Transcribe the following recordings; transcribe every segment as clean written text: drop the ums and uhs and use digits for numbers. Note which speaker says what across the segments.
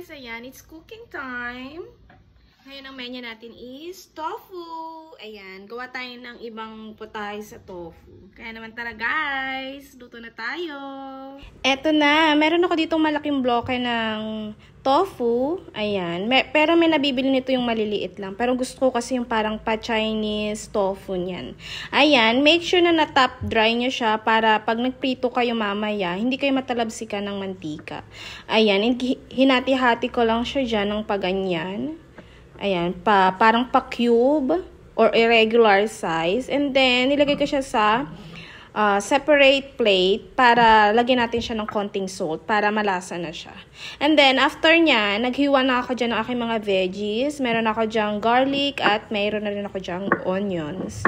Speaker 1: guys, ayan, it's cooking time. Ngayon ang menu natin is tofu. Ayan, gawa tayo ng ibang putahe sa tofu. Kaya naman tara guys, luto na tayo. Eto na, meron ako ditong malaking bloke ng tofu. Ayan, pero may nabibili nito yung maliliit lang. Pero gusto ko kasi yung parang pa-Chinese tofu niyan. Ayan, make sure na na-top dry nyo siya para pag nagprito kayo mamaya, hindi kayo matalabsikan ng mantika. Ayan, hinati-hati ko lang siya dyan ng paganyan. Ayan, parang pa-cube or irregular size. And then, nilagay ko siya sa separate plate para lagyan natin siya ng konting salt para malasa na siya. And then, after nya, naghiwa na ako dyan ng aking mga veggies. Meron ako dyan garlic at mayroon na rin ako dyan onions.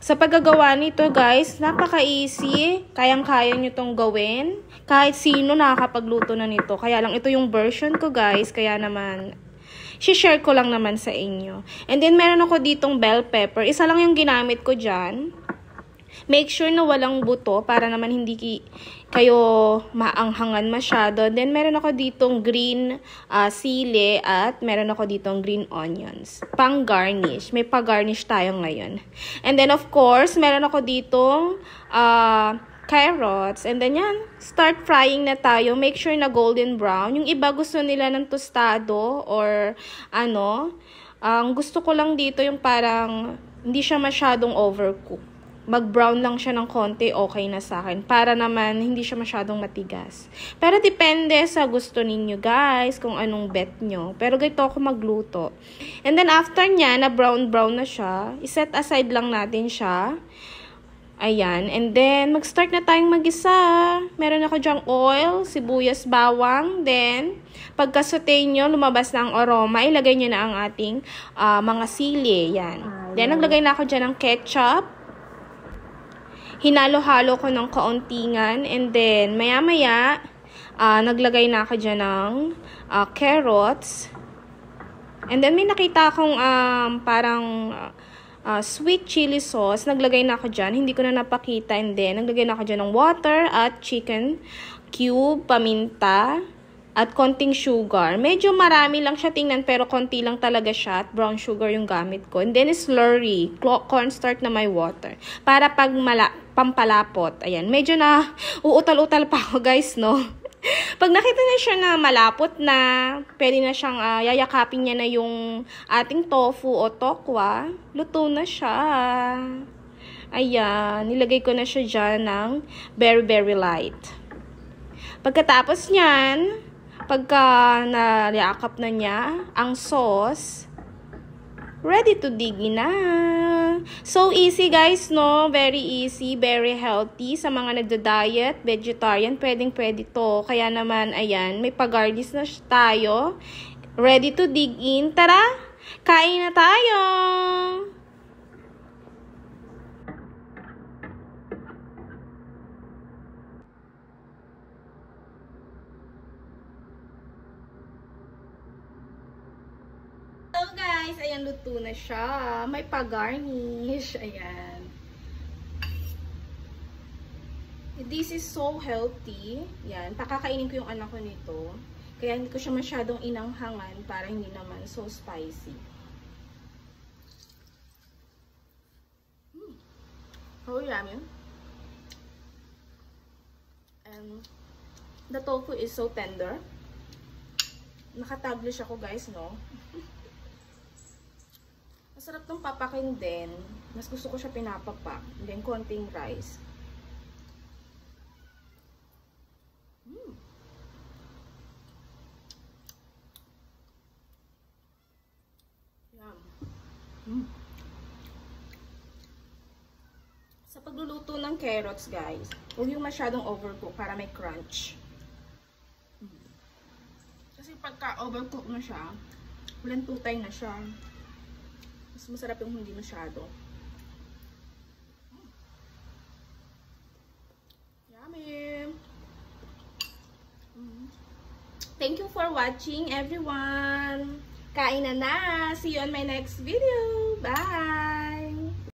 Speaker 1: Sa paggagawa nito, guys, napaka-easy. Kayang-kaya nyo itong gawin. Kahit sino nakakapagluto na nito. Kaya lang ito yung version ko, guys. Kaya naman share ko lang naman sa inyo. And then, meron ako ditong bell pepper. Isa lang yung ginamit ko dyan. Make sure na walang buto para naman hindi kayo maanghangan masyado. Then, meron ako ditong green sili at meron ako ditong green onions. Pang garnish. May pa-garnish tayo ngayon. And then, of course, meron ako ditong carrots. And then yan, start frying na tayo. Make sure na golden brown. Yung iba gusto nila ng tostado or ano. Gusto ko lang dito yung parang hindi siya masyadong overcook. Mag-brown lang siya ng konti, okay na sa akin. Para naman hindi siya masyadong matigas. Pero depende sa gusto ninyo guys, kung anong bet nyo. Pero ganito ako magluto. And then after nya, na brown-brown na siya, iset aside lang natin siya. Ayan. And then, mag-start na tayong mag-isa. Meron ako dyang oil, sibuyas, bawang. Then, pagka-saute nyo, lumabas na ang aroma, ilagay nyo na ang ating mga sili. Yan. Then, naglagay na ako dyan ng ketchup. Hinalo-halo ko ng kauntingan. And then, maya-maya, naglagay na ako dyan ng carrots. And then, may nakita akong parang sweet chili sauce. Naglagay na ako dyan. Hindi ko na napakita. And then, naglagay na ako dyan ng water at chicken cube, paminta, at konting sugar. Medyo marami lang siya tingnan pero konti lang talaga siya. At brown sugar yung gamit ko. And then, slurry. Cornstarch na may water. Para pag pampalapot. Ayan. Medyo na uutal-utal pa ako guys, no? Pag nakita na siya na malapot na, pwede na siyang yayakapin niya na yung ating tofu o tokwa, luto na siya. Ayan, nilagay ko na siya dyan ng very light. Pagkatapos niyan, pagka nayakap na niya ang sauce, ready to dig na. So easy guys, no? Very easy, very healthy. Sa mga nagda-diet, vegetarian, pwedeng-pwede to. Kaya naman, ayan, may pag-garnish na tayo. Ready to dig in. Tara, kain na tayo! So guys, ayan, luto na siya. May pa-garnish. Ayan. This is so healthy. Yan. Pakakainin ko yung anak ko nito. Kaya hindi ko siya masyadong inanghangan para hindi naman so spicy. Oh, yummy. And the tofu is so tender. Nakataglish ako guys, no? Masarap tong papakin din. Mas gusto ko siya pinapapak. And then, konting rice. Yum. Sa pagluluto ng carrots, guys, huwag yung masyadong overcook para may crunch. Kasi pagka overcook na siya, walang tutay na siya. Mas masarap yung hindi masyado. Yummy! Thank you for watching, everyone! Kain na! See you on my next video!